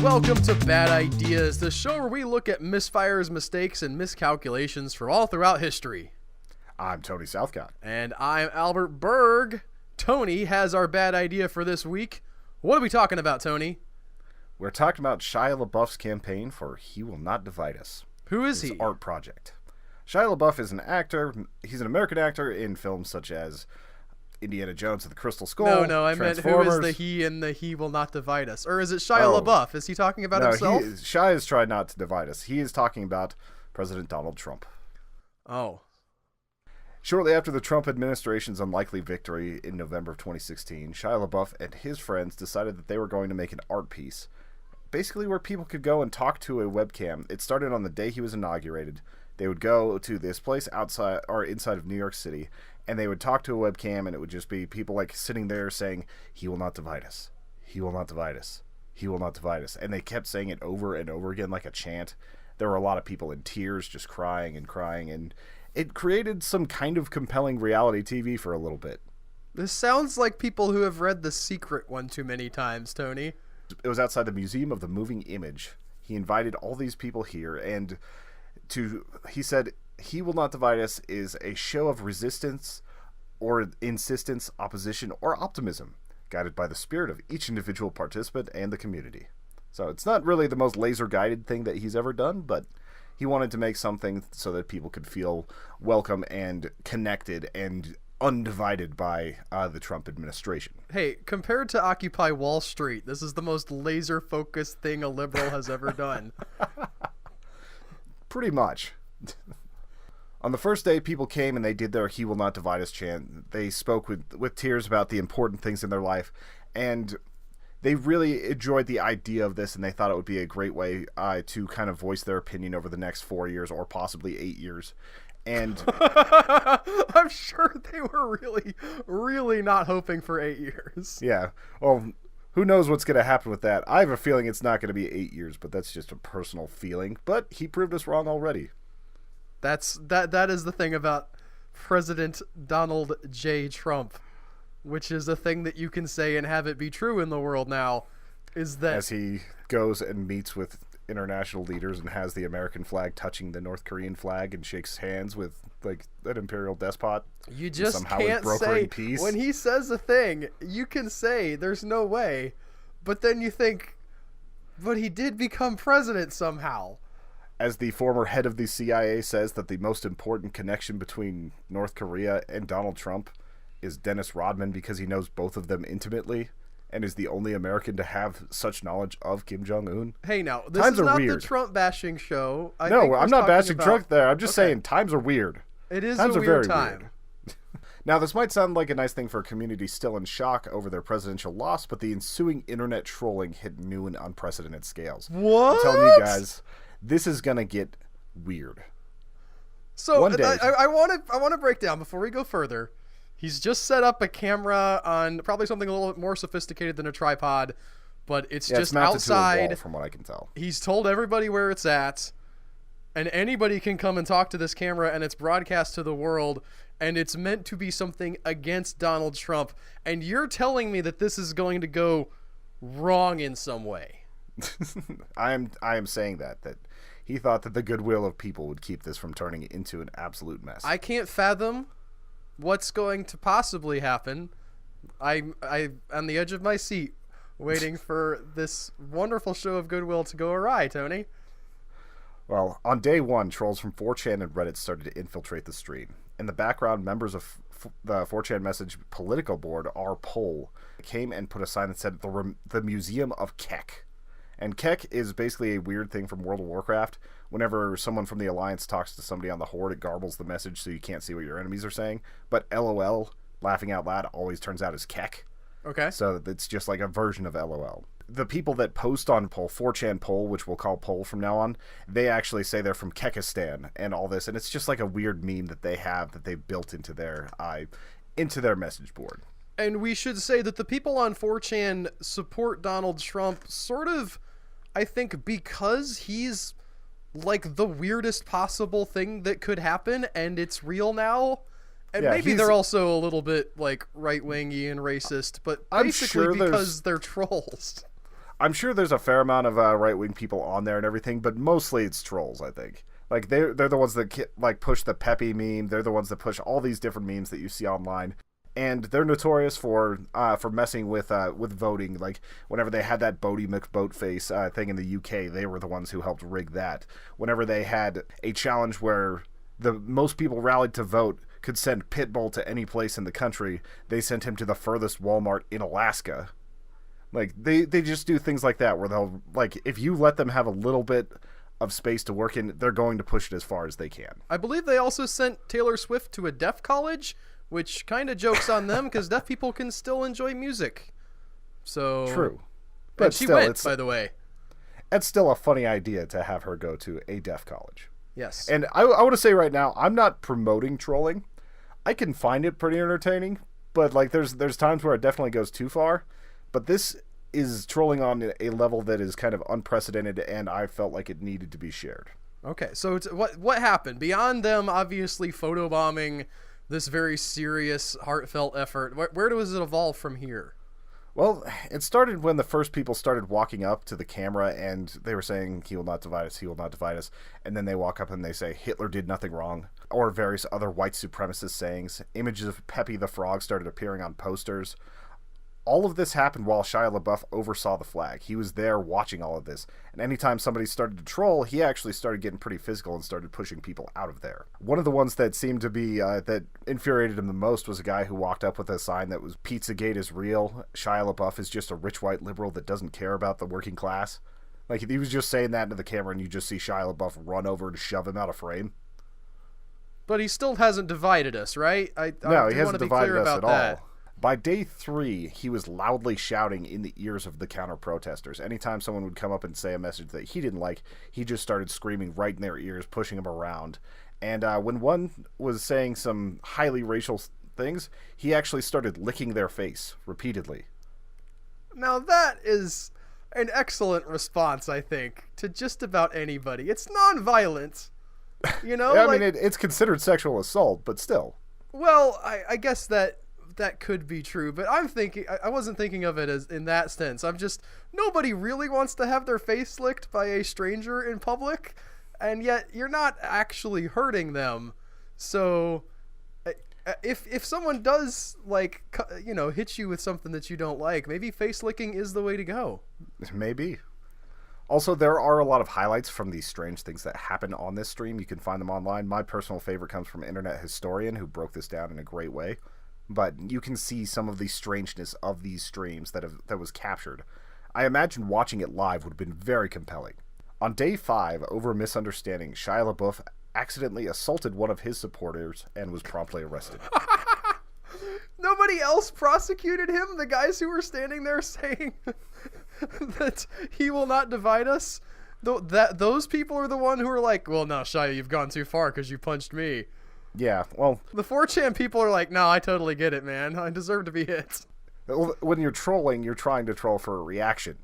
welcome to Bad Ideas, the show where we look at misfires, mistakes, and miscalculations from all throughout history. I'm Tony Southcott. And I'm Albert Berg. Tony has our bad idea for this week. What are we talking about, Tony? We're talking about Shia Labeouf's campaign for He Will Not Divide Us. Who is his he? art project. Shia Labeouf is an actor. He's an American actor in films such as Indiana Jones and the Crystal Skull. No, I meant who is the he in the He Will Not Divide Us? Or is it Shia LaBeouf? Is he talking about himself? Shia is trying not to divide us. He is talking about President Donald Trump. Oh. Shortly after the Trump administration's unlikely victory in November of 2016, Shia LaBeouf and his friends decided that they were going to make an art piece, basically where people could go and talk to a webcam. It started on the day he was inaugurated. They would go to this place outside or inside of New York City, and they would talk to a webcam, and it would just be people like sitting there saying, "He will not divide us. He will not divide us. He will not divide us." And they kept saying it over and over again like a chant. There were a lot of people in tears just crying, and it created some kind of compelling reality TV for a little bit. This sounds like people who have read The Secret one too many times, Tony. It was outside the Museum of the Moving Image. He invited all these people here, and he said, "He Will Not Divide Us" is a show of resistance or insistence, opposition, or optimism, guided by the spirit of each individual participant and the community. So it's not really the most laser-guided thing that he's ever done, but he wanted to make something so that people could feel welcome and connected and undivided by the Trump administration. Hey, compared to Occupy Wall Street, this is the most laser-focused thing a liberal has ever done. Pretty much. On the first day, people came and they did their "He Will Not Divide Us" chant. They spoke with tears about the important things in their life, and they really enjoyed the idea of this, and they thought it would be a great way to kind of voice their opinion over the next 4 years or possibly 8 years. And I'm sure they were really, really not hoping for 8 years. Yeah. Well, who knows what's going to happen with that? I have a feeling it's not going to be 8 years, but that's just a personal feeling. But he proved us wrong already. That is the thing about President Donald J. Trump, which is a thing that you can say and have it be true in the world now, is that as he goes and meets with international leaders and has the American flag touching the North Korean flag and shakes hands with like an imperial despot, you just somehow can't is brokering say peace. When he says a thing, you can say there's no way, but then you think, but he did become president somehow. As the former head of the CIA says, that the most important connection between North Korea and Donald Trump is Dennis Rodman, because he knows both of them intimately and is the only American to have such knowledge of Kim Jong-un. Hey, now, this times is not weird. The Trump bashing show. No, I'm not bashing Trump there. I'm just saying times are weird. It is times a weird very time. Weird. Now, this might sound like a nice thing for a community still in shock over their presidential loss, but the ensuing internet trolling hit new and unprecedented scales. What? I'm telling you guys, this is going to get weird. So One day, I want to break down before we go further. He's just set up a camera on probably something a little bit more sophisticated than a tripod, but it's just mounted outside. to a wall, from what I can tell. He's told everybody where it's at, and anybody can come and talk to this camera, and it's broadcast to the world, and it's meant to be something against Donald Trump. And you're telling me that this is going to go wrong in some way. I am saying that he thought that the goodwill of people would keep this from turning into an absolute mess. I can't fathom what's going to possibly happen. I'm on the edge of my seat waiting for this wonderful show of goodwill to go awry, Tony. Well, on day one, trolls from 4chan and Reddit started to infiltrate the stream. In the background, members of the 4chan message political board, our poll, came and put a sign that said the Museum of Kek. And Kek is basically a weird thing from World of Warcraft. Whenever someone from the Alliance talks to somebody on the Horde, it garbles the message so you can't see what your enemies are saying. But LOL, laughing out loud, always turns out as Kek. Okay. So it's just like a version of LOL. The people that post on poll, 4chan poll, which we'll call poll from now on, they actually say they're from Kekistan and all this. And it's just like a weird meme that they have that they've built into their message board. And we should say that the people on 4chan support Donald Trump sort of, I think, because he's like the weirdest possible thing that could happen, and it's real now. And yeah, maybe they're also a little bit like right-wingy and racist, but basically because they're trolls. I'm sure there's a fair amount of right-wing people on there and everything, but mostly it's trolls, I think. Like, they're the ones that, like, push the Pepe meme. They're the ones that push all these different memes that you see online. And they're notorious for messing with voting. Like, whenever they had that Bodie McBoatface thing in the UK, they were the ones who helped rig that. Whenever they had a challenge where the most people rallied to vote could send Pitbull to any place in the country, they sent him to the furthest Walmart in Alaska. Like, they just do things like that where they'll, like, if you let them have a little bit of space to work in, they're going to push it as far as they can. I believe they also sent Taylor Swift to a deaf college, which kind of jokes on them because deaf people can still enjoy music. So True. But and she still, went, by the way. It's still a funny idea to have her go to a deaf college. Yes. And I want to say right now, I'm not promoting trolling. I can find it pretty entertaining, but like there's times where it definitely goes too far. But this is trolling on a level that is kind of unprecedented, and I felt like it needed to be shared. Okay, so what happened? Beyond them obviously photobombing this very serious, heartfelt effort, where does it evolve from here? Well, it started when the first people started walking up to the camera and they were saying, "He will not divide us, he will not divide us." And then they walk up and they say, "Hitler did nothing wrong," or various other white supremacist sayings. Images of Pepe the Frog started appearing on posters. All of this happened while Shia Labeouf oversaw the flag. He was there watching all of this. And anytime somebody started to troll, he actually started getting pretty physical and started pushing people out of there. One of the ones that seemed to be, that infuriated him the most was a guy who walked up with a sign that was, "Pizzagate is real. Shia Labeouf is just a rich white liberal that doesn't care about the working class." Like, he was just saying that into the camera and you just see Shia Labeouf run over and shove him out of frame. But he still hasn't divided us, right? No, he hasn't divided us at all. By day 3, he was loudly shouting in the ears of the counter-protesters. Anytime someone would come up and say a message that he didn't like, he just started screaming right in their ears, pushing them around. And when one was saying some highly racial things, he actually started licking their face repeatedly. Now that is an excellent response, I think, to just about anybody. It's non-violent, you know? Yeah, I mean, it's considered sexual assault, but still. Well, I guess that could be true, but I wasn't thinking of it as in that sense. I'm just, nobody really wants to have their face licked by a stranger in public, and yet you're not actually hurting them. So if someone does, like, you know, hit you with something that you don't like, maybe face licking is the way to go. Maybe. Also, there are a lot of highlights from these strange things that happen on this stream. You can find them online. My personal favorite comes from Internet Historian, who broke this down in a great way. But you can see some of the strangeness of these streams that was captured. I imagine watching it live would have been very compelling. On day 5, over a misunderstanding, Shia LaBeouf accidentally assaulted one of his supporters and was promptly arrested. Nobody else prosecuted him? The guys who were standing there saying that he will not divide us? Those people are the one who are like, "Well, no, Shia, you've gone too far because you punched me." Yeah, well... The 4chan people are like, "No, I totally get it, man. I deserve to be hit." When you're trolling, you're trying to troll for a reaction.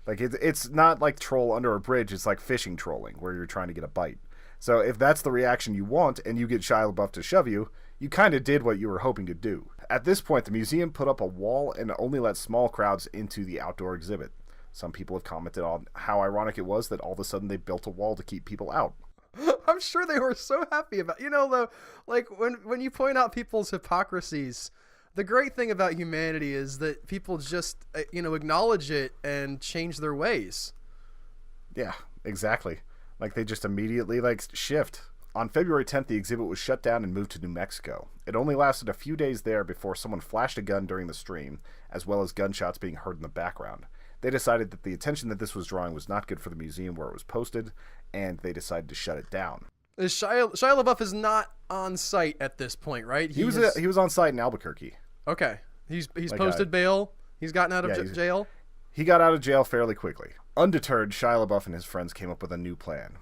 Like, it's not like troll under a bridge. It's like fishing trolling, where you're trying to get a bite. So if that's the reaction you want, and you get Shia LaBeouf to shove you, you kind of did what you were hoping to do. At this point, the museum put up a wall and only let small crowds into the outdoor exhibit. Some people have commented on how ironic it was that all of a sudden they built a wall to keep people out. I'm sure they were so happy about, you know, though, like when you point out people's hypocrisies, the great thing about humanity is that people just, you know, acknowledge it and change their ways. Yeah, exactly. Like, they just immediately, like, shift. On February 10th, the exhibit was shut down and moved to New Mexico. It only lasted a few days there before someone flashed a gun during the stream, as well as gunshots being heard in the background. They decided that the attention that this was drawing was not good for the museum where it was posted, and they decided to shut it down. Shia LaBeouf is not on site at this point, right? He was on site in Albuquerque. Okay. He's posted bail. He's gotten out of jail. He got out of jail fairly quickly. Undeterred, Shia LaBeouf and his friends came up with a new plan.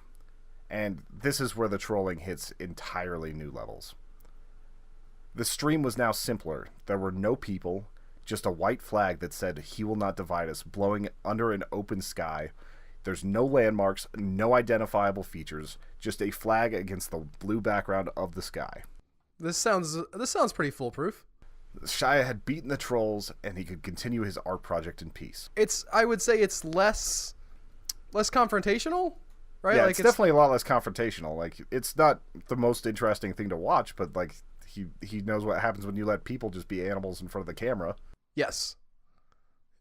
And this is where the trolling hits entirely new levels. The stream was now simpler. There were no people, just a white flag that said, "He will not divide us," blowing under an open sky. There's no landmarks, no identifiable features, just a flag against the blue background of the sky. This sounds pretty foolproof. Shia had beaten the trolls, and he could continue his art project in peace. I would say it's less confrontational, right? Yeah, like it's definitely a lot less confrontational. Like, it's not the most interesting thing to watch, but like he knows what happens when you let people just be animals in front of the camera. Yes.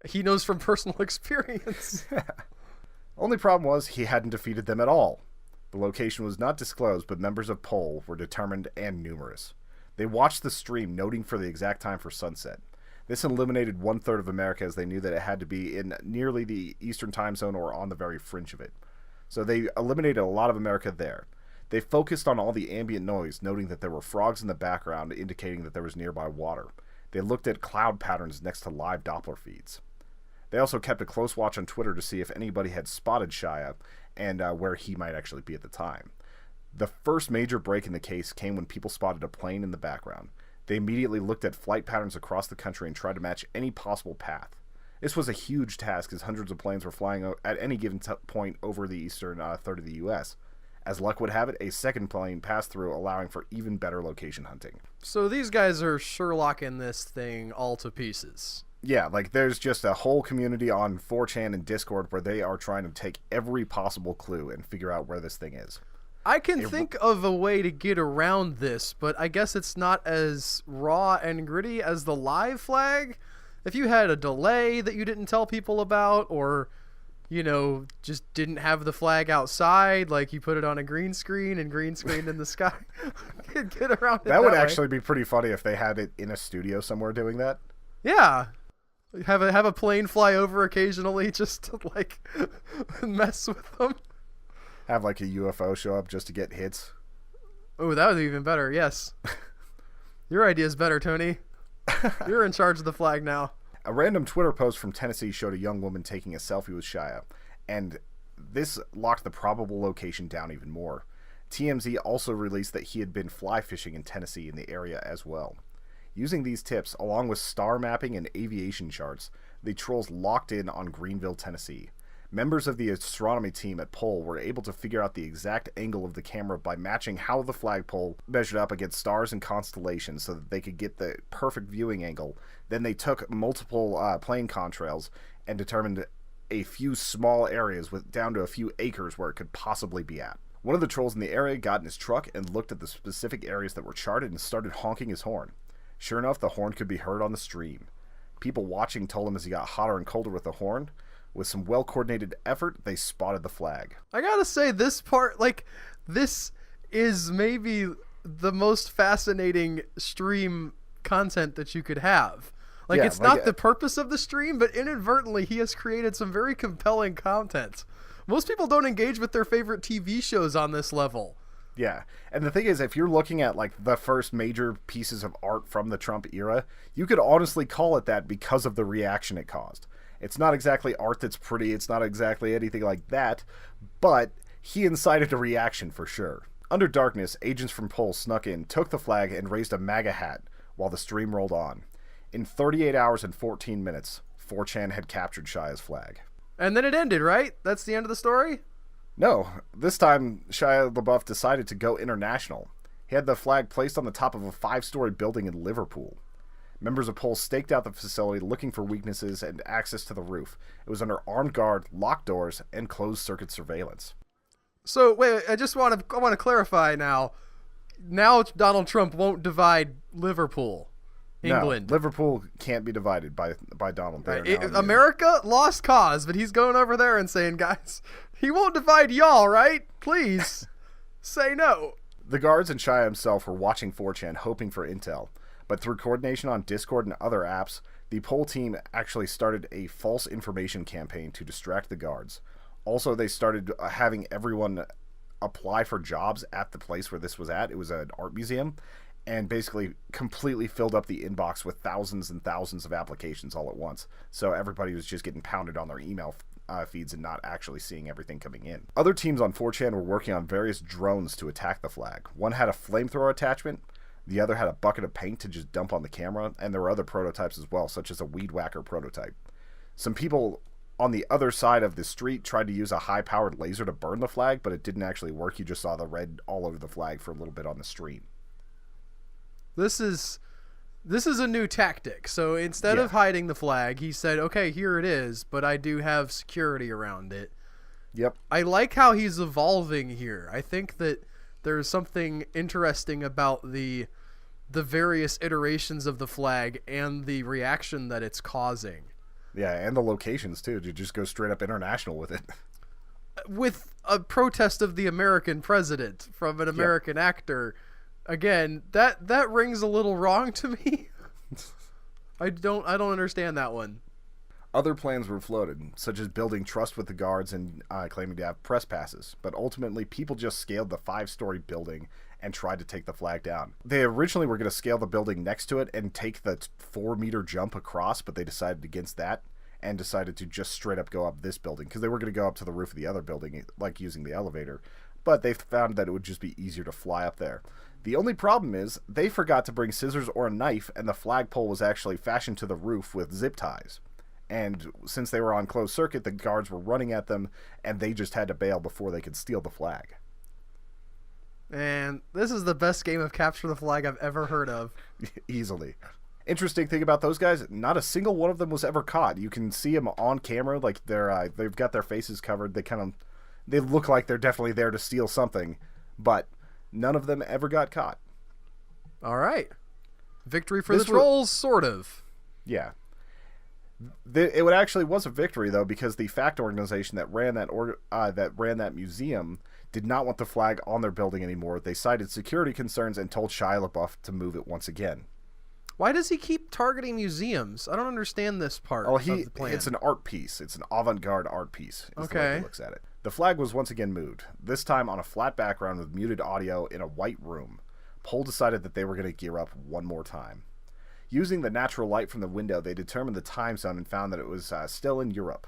He knows from personal experience. Only problem was he hadn't defeated them at all. The location was not disclosed, but members of Pol were determined and numerous. They watched the stream, noting for the exact time for sunset. This eliminated 1/3 of America, as they knew that it had to be in nearly the Eastern time zone or on the very fringe of it. So they eliminated a lot of America there. They focused on all the ambient noise, noting that there were frogs in the background, indicating that there was nearby water. They looked at cloud patterns next to live Doppler feeds. They also kept a close watch on Twitter to see if anybody had spotted Shia and where he might actually be at the time. The first major break in the case came when people spotted a plane in the background. They immediately looked at flight patterns across the country and tried to match any possible path. This was a huge task, as hundreds of planes were flying at any given point over the eastern third of the U.S. As luck would have it, a second plane passed through, allowing for even better location hunting. So these guys are Sherlocking this thing all to pieces. Yeah, like there's just a whole community on 4chan and Discord where they are trying to take every possible clue and figure out where this thing is. I can think of a way to get around this, but I guess it's not as raw and gritty as the live flag. If you had a delay that you didn't tell people about, or, you know, just didn't have the flag outside, like you put it on a green screen and green screen in the sky, get around it that would way. actually be pretty funny if they had it in a studio somewhere doing that. Yeah. Have a plane fly over occasionally just to, like, mess with them. Have, like, a UFO show up just to get hits. Oh, that would be even better, yes. Your idea is better, Tony. You're in charge of the flag now. A random Twitter post from Tennessee showed a young woman taking a selfie with Shia, and this locked the probable location down even more. TMZ also released that he had been fly fishing in Tennessee in the area as well. Using these tips, along with star mapping and aviation charts, the trolls locked in on Greenville, Tennessee. Members of the astronomy team at Pol were able to figure out the exact angle of the camera by matching how the flagpole measured up against stars and constellations so that they could get the perfect viewing angle. Then they took multiple plane contrails and determined a few small areas with down to a few acres where it could possibly be at. One of the trolls in the area got in his truck and looked at the specific areas that were charted and started honking his horn. Sure enough, the horn could be heard on the stream. People watching told him as he got hotter and colder with the horn. With some well-coordinated effort, they spotted the flag. I gotta say, this part, like, this is maybe the most fascinating stream content that you could have. Like, it's not the purpose of the stream, but inadvertently he has created some very compelling content. Most people don't engage with their favorite TV shows on this level. Yeah, and the thing is, if you're looking at, like, the first major pieces of art from the Trump era, you could honestly call it that because of the reaction it caused. It's not exactly art that's pretty, it's not exactly anything like that, but he incited a reaction for sure. Under darkness, agents from Pol snuck in, took the flag, and raised a MAGA hat while the stream rolled on. In 38 hours and 14 minutes, 4chan had captured Shia's flag. And then it ended, right? That's the end of the story? No, this time Shia Labeouf decided to go international. He had the flag placed on the top of a 5-story building in Liverpool. Members of Pol staked out the facility looking for weaknesses and access to the roof. It was under armed guard, locked doors, and closed-circuit surveillance. So, wait, I want to clarify now. Now Donald Trump won't divide Liverpool, England. No, Liverpool can't be divided by Donald. America, lost cause, but he's going over there and saying, guys, he won't divide y'all, right? Please, say no. The guards and Shia himself were watching 4chan, hoping for intel. But through coordination on Discord and other apps, the Pol team actually started a false information campaign to distract the guards. Also, they started having everyone apply for jobs at the place where this was at. It was an art museum, and basically completely filled up the inbox with thousands and thousands of applications all at once. So everybody was just getting pounded on their email feeds and not actually seeing everything coming in. Other teams on 4chan were working on various drones to attack the flag. One had a flamethrower attachment. The other had a bucket of paint to just dump on the camera, and there were other prototypes as well, such as a weed whacker prototype. Some people on the other side of the street tried to use a high-powered laser to burn the flag, but it didn't actually work. You just saw the red all over the flag for a little bit on the stream. This is This is a new tactic. So instead of hiding the flag, he said, okay, here it is, but I do have security around it. Yep. I like how he's evolving here. I think that there's something interesting about the various iterations of the flag and the reaction that it's causing. Yeah, and the locations, too. To just go straight up international with it. With a protest of the American president from an American actor. Again, that rings a little wrong to me. I don't understand that one. Other plans were floated, such as building trust with the guards and claiming to have press passes, but ultimately people just scaled the 5-story building and tried to take the flag down. They originally were going to scale the building next to it and take the 4-meter jump across, but they decided against that and decided to just straight up go up this building because they were going to go up to the roof of the other building, like using the elevator, but they found that it would just be easier to fly up there. The only problem is they forgot to bring scissors or a knife, and the flagpole was actually fashioned to the roof with zip ties. And since they were on closed circuit, the guards were running at them, and they just had to bail before they could steal the flag. And this is the best game of capture the flag I've ever heard of. Easily. Interesting thing about those guys, not a single one of them was ever caught. You can see them on camera, like they've got their faces covered. They look like they're definitely there to steal something, but none of them ever got caught. All right. Victory for the trolls, sort of. Yeah. It actually was a victory, though, because the fact organization that ran that museum did not want the flag on their building anymore. They cited security concerns and told Shia Labeouf to move it once again. Why does he keep targeting museums? I don't understand this part of the plan. It's an art piece. It's an avant-garde art piece. Is the way he looks at it. The flag was once again moved, this time on a flat background with muted audio in a white room. Pohl decided that they were going to gear up one more time. Using the natural light from the window, they determined the time zone and found that it was still in Europe.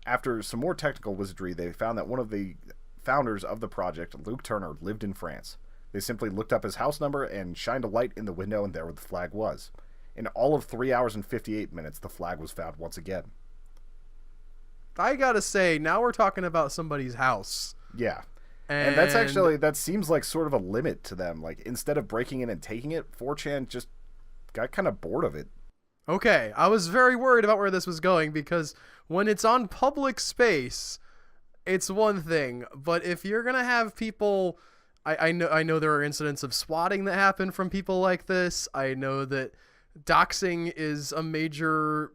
After some more technical wizardry, they found that one of the founders of the project, Luke Turner, lived in France. They simply looked up his house number and shined a light in the window, and there the flag was. In all of 3 hours and 58 minutes, the flag was found once again. I gotta say, now we're talking about somebody's house. Yeah. And that seems like sort of a limit to them. Like, instead of breaking in and taking it, 4chan just got kind of bored of it. Okay, I was very worried about where this was going, because when it's on public space, it's one thing. But if you're gonna have people, I know there are incidents of swatting that happen from people like this. I know that doxing is a major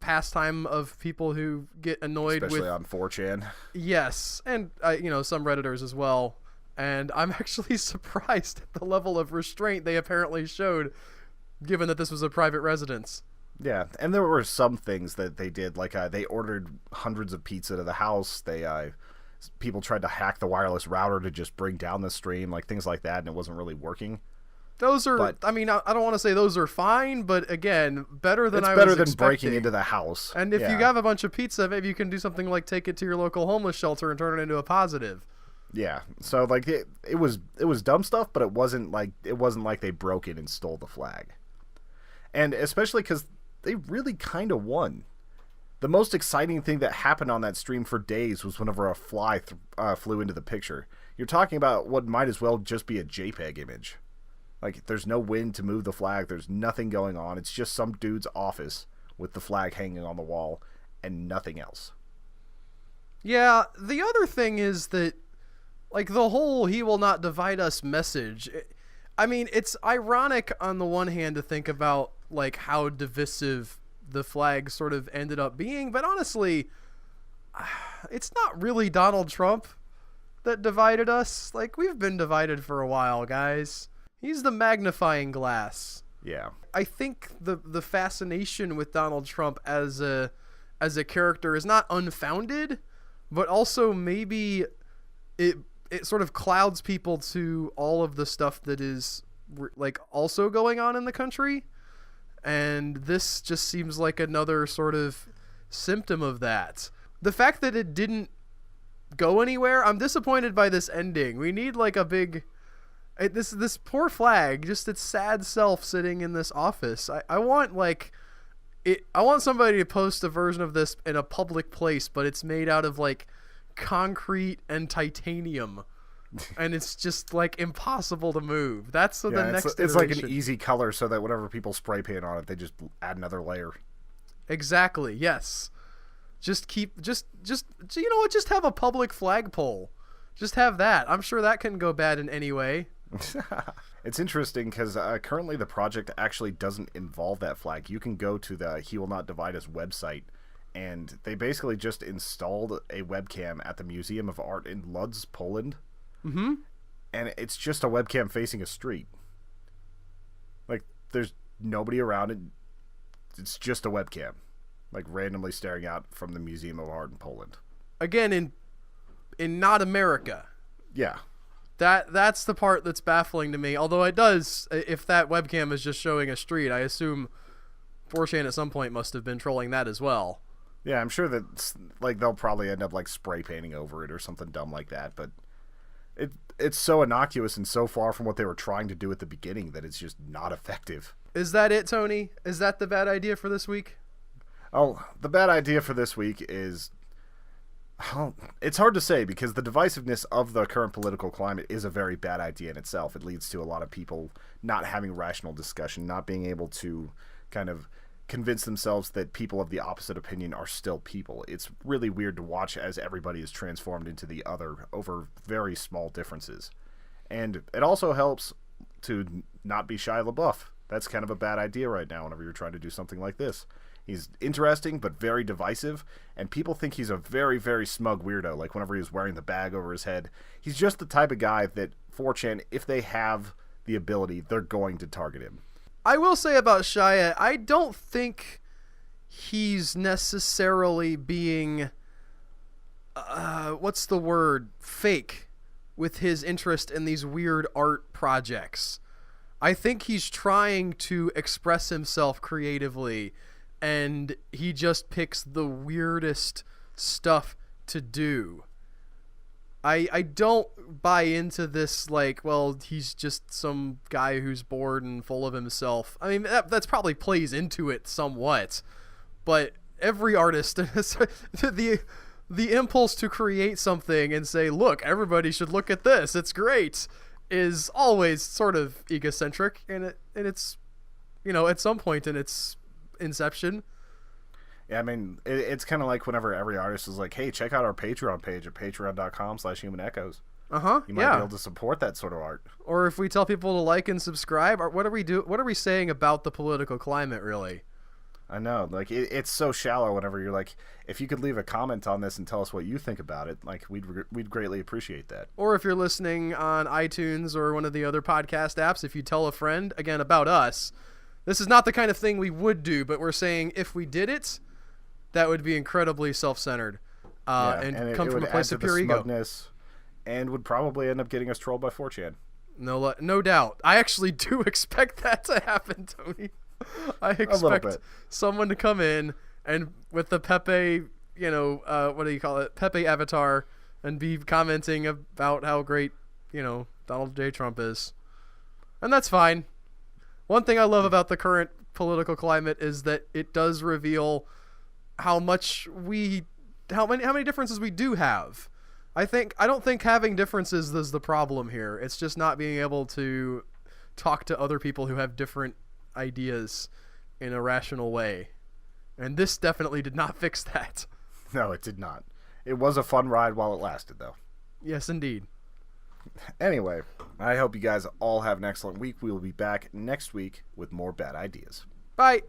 pastime of people who get annoyed, especially on 4chan. Yes, and some Redditors as well. And I'm actually surprised at the level of restraint they apparently showed, given that this was a private residence. Yeah, and there were some things that they did, like they ordered hundreds of pizza to the house. People tried to hack the wireless router to just bring down the stream, like things like that, and it wasn't really working. Those are, I don't want to say those are fine, but again, better than breaking into the house. And if you have a bunch of pizza, maybe you can do something like take it to your local homeless shelter and turn it into a positive. Yeah, so it was dumb stuff, but it wasn't like they broke in and stole the flag. And especially because they really kind of won. The most exciting thing that happened on that stream for days was whenever a fly flew into the picture. You're talking about what might as well just be a JPEG image. Like, there's no wind to move the flag. There's nothing going on. It's just some dude's office with the flag hanging on the wall and nothing else. Yeah, the other thing is that, the whole "he will not divide us" message, it's ironic on the one hand to think about, how divisive the flag sort of ended up being, but honestly, it's not really Donald Trump that divided us. We've been divided for a while, guys. He's the magnifying glass. Yeah. I think the fascination with Donald Trump as a character is not unfounded, but also maybe it sort of clouds people to all of the stuff that is also going on in the country. And this just seems like another sort of symptom of that. The fact that it didn't go anywhere, I'm disappointed by this ending. We need a big... This poor flag, just its sad self sitting in this office. I want I want somebody to post a version of this in a public place, but it's made out of concrete and titanium, and it's just like impossible to move. That's the next it's like an iteration. easy color so that whenever people spray paint on it, they just add another layer. Exactly. Yes. Just you know what? Just have a public flagpole. Just have that. I'm sure that couldn't go bad in any way. It's interesting because currently the project actually doesn't involve that flag. You can go to the He Will Not Divide Us website, and they basically just installed a webcam at the Museum of Art in Lodz, Poland. Mm-hmm. And it's just a webcam facing a street. Like, there's nobody around it. It's just a webcam, like randomly staring out from the Museum of Art in Poland. Again, in not America. Yeah. That's the part that's baffling to me. Although it does, if that webcam is just showing a street, I assume 4chan at some point must have been trolling that as well. Yeah, I'm sure that like they'll probably end up like spray painting over it or something dumb like that. But it's so innocuous and so far from what they were trying to do at the beginning that it's just not effective. Is that it, Tony? Is that the bad idea for this week? Oh, the bad idea for this week is... Oh, it's hard to say because the divisiveness of the current political climate is a very bad idea in itself. It leads to a lot of people not having rational discussion, not being able to kind of convince themselves that people of the opposite opinion are still people. It's really weird to watch as everybody is transformed into the other over very small differences. And it also helps to not be Shia Labeouf. That's kind of a bad idea right now whenever you're trying to do something like this. He's interesting, but very divisive, and people think he's a very, very smug weirdo, like whenever he was wearing the bag over his head. He's just the type of guy that 4chan, if they have the ability, they're going to target him. I will say about Shia, I don't think he's necessarily being, what's the word, fake with his interest in these weird art projects. I think he's trying to express himself creatively, and he just picks the weirdest stuff to do. I don't buy into this, like, well, he's just some guy who's bored and full of himself. I mean, that's probably plays into it somewhat, but every artist, the impulse to create something and say, look, everybody should look at this, it's great, is always sort of egocentric, and it's, you know, at some point in its inception. Yeah, I mean, it's kind of like whenever every artist is like, hey, check out our Patreon page at patreon.com/humanechoes. You might be able to support that sort of art. Or if we tell people to like and subscribe, or what are we saying about the political climate, really? I know, like, it's so shallow whenever you're like, if you could leave a comment on this and tell us what you think about it, like, we'd greatly appreciate that. Or if you're listening on iTunes or one of the other podcast apps, if you tell a friend, again, about us, this is not the kind of thing we would do, but we're saying if we did it, that would be incredibly self-centered and come from a place of pure ego. And would probably end up getting us trolled by 4chan. No doubt. I actually do expect that to happen, Tony. I expect someone to come in and with the Pepe, you know, what do you call it? Pepe avatar, and be commenting about how great, you know, Donald J. Trump is. And that's fine. One thing I love about the current political climate is that it does reveal how many differences we do have. I don't think having differences is the problem here. It's just not being able to talk to other people who have different ideas in a rational way. And this definitely did not fix that. No, it did not. It was a fun ride while it lasted, though. Yes, indeed. Anyway, I hope you guys all have an excellent week. We will be back next week with more bad ideas. Bye.